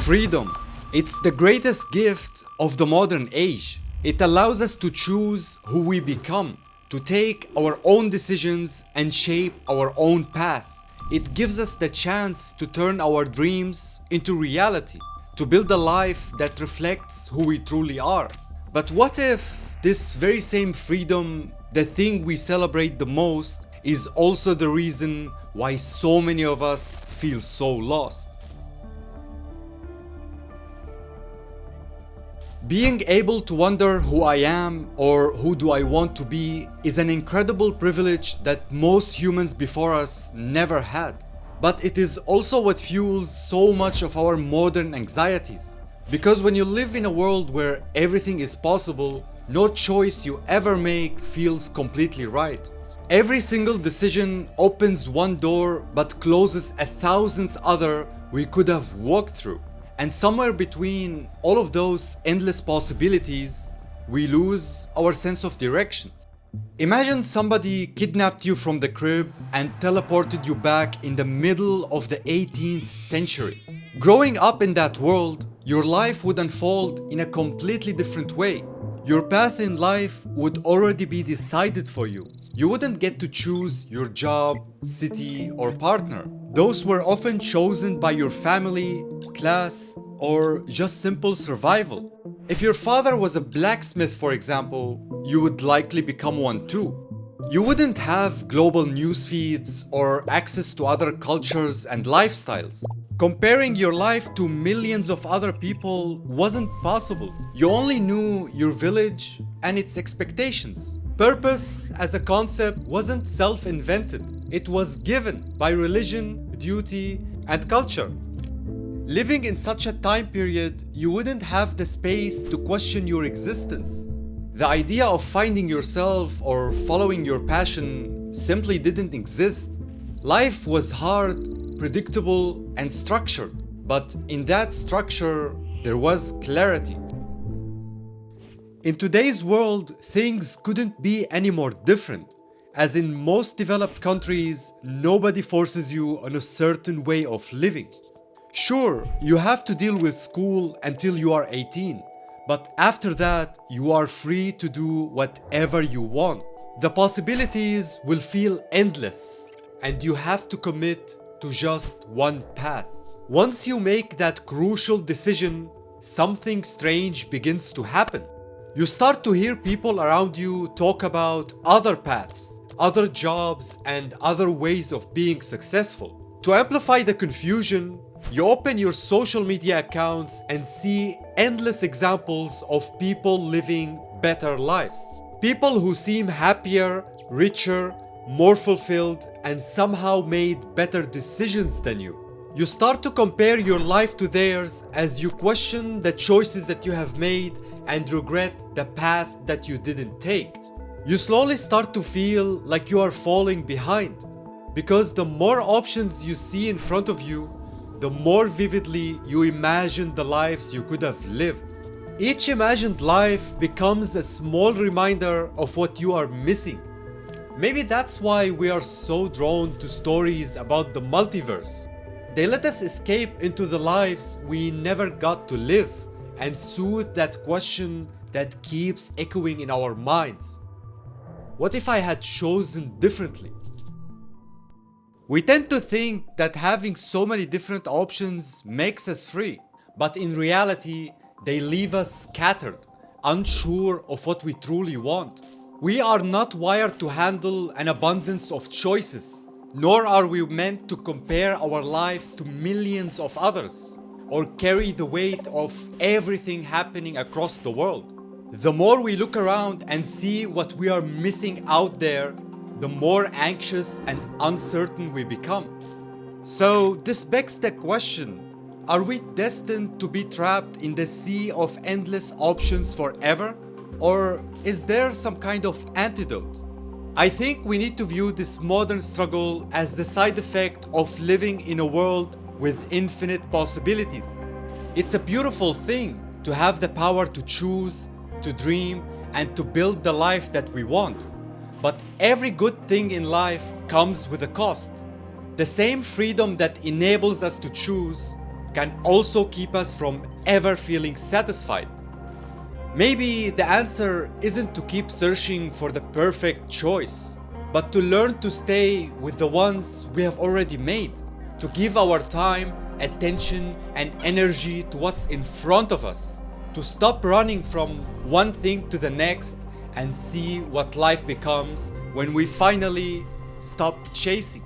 Freedom. It's the greatest gift of the modern age. It allows us to choose who we become, to take our own decisions and shape our own path. It gives us the chance to turn our dreams into reality, to build a life that reflects who we truly are. But what if this very same freedom, the thing we celebrate the most, is also the reason why so many of us feel so lost? Being able to wonder who I am or who do I want to be is an incredible privilege that most humans before us never had. But it is also what fuels so much of our modern anxieties. Because when you live in a world where everything is possible, no choice you ever make feels completely right. Every single decision opens one door but closes 1,000 other we could have walked through. And somewhere between all of those endless possibilities, we lose our sense of direction. Imagine somebody kidnapped you from the crib and teleported you back in the middle of the 18th century. Growing up in that world, your life would unfold in a completely different way. Your path in life would already be decided for you. You wouldn't get to choose your job, city, or partner. Those were often chosen by your family, class, or just simple survival. If your father was a blacksmith, for example, you would likely become one too. You wouldn't have global news feeds or access to other cultures and lifestyles. Comparing your life to millions of other people wasn't possible. You only knew your village and its expectations. Purpose as a concept wasn't self-invented. It was given by religion, duty, and culture. Living in such a time period, you wouldn't have the space to question your existence. The idea of finding yourself or following your passion simply didn't exist. Life was hard, predictable, and structured. But in that structure, there was clarity. In today's world, things couldn't be any more different. As in most developed countries, nobody forces you on a certain way of living. Sure, you have to deal with school until you are 18, but after that, you are free to do whatever you want. The possibilities will feel endless, and you have to commit to just one path. Once you make that crucial decision, something strange begins to happen. You start to hear people around you talk about other paths, other jobs, and other ways of being successful. To amplify the confusion, you open your social media accounts and see endless examples of people living better lives. People who seem happier, richer, more fulfilled, and somehow made better decisions than you. You start to compare your life to theirs as you question the choices that you have made and regret the path that you didn't take. You slowly start to feel like you are falling behind, because the more options you see in front of you, the more vividly you imagine the lives you could have lived. Each imagined life becomes a small reminder of what you are missing. Maybe that's why we are so drawn to stories about the multiverse. They let us escape into the lives we never got to live and soothe that question that keeps echoing in our minds. What if I had chosen differently? We tend to think that having so many different options makes us free, but in reality, they leave us scattered, unsure of what we truly want. We are not wired to handle an abundance of choices, nor are we meant to compare our lives to millions of others, or carry the weight of everything happening across the world. The more we look around and see what we are missing out there, the more anxious and uncertain we become. So this begs the question, are we destined to be trapped in the sea of endless options forever? Or is there some kind of antidote? I think we need to view this modern struggle as the side effect of living in a world with infinite possibilities. It's a beautiful thing to have the power to choose, to dream, and to build the life that we want. But every good thing in life comes with a cost. The same freedom that enables us to choose can also keep us from ever feeling satisfied. Maybe the answer isn't to keep searching for the perfect choice, but to learn to stay with the ones we have already made, to give our time, attention, and energy to what's in front of us, to stop running from one thing to the next and see what life becomes when we finally stop chasing.